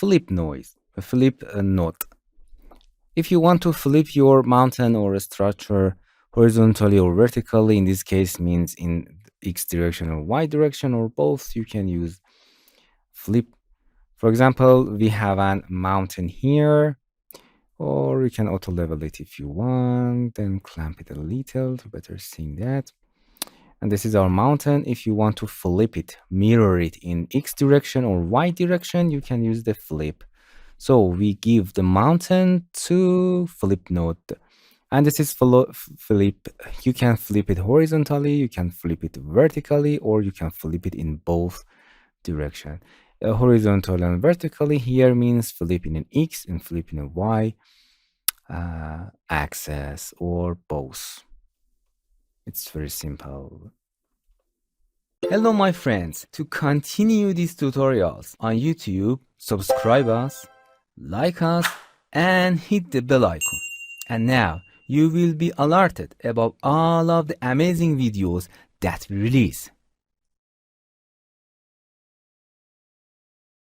flip noise, a flip note. If you want to flip your mountain or a structure horizontally or vertically, in this case means in X direction or Y direction or both, you can use flip. For example, we have a mountain here, or you can auto level it if you want, then clamp it a little to better see that. And this is our mountain. If you want to flip it, mirror it in X direction or Y direction, you can use the flip. So we give the mountain to flip node. And this is flip. You can flip it horizontally, you can flip it vertically, or you can flip it in both direction. Horizontal and vertically here means flip in an X and flip in a Y axis or both. It's very simple. Hello my friends, to continue these tutorials on YouTube, subscribe us, like us, and hit the bell icon. And now you will be alerted about all of the amazing videos that we release.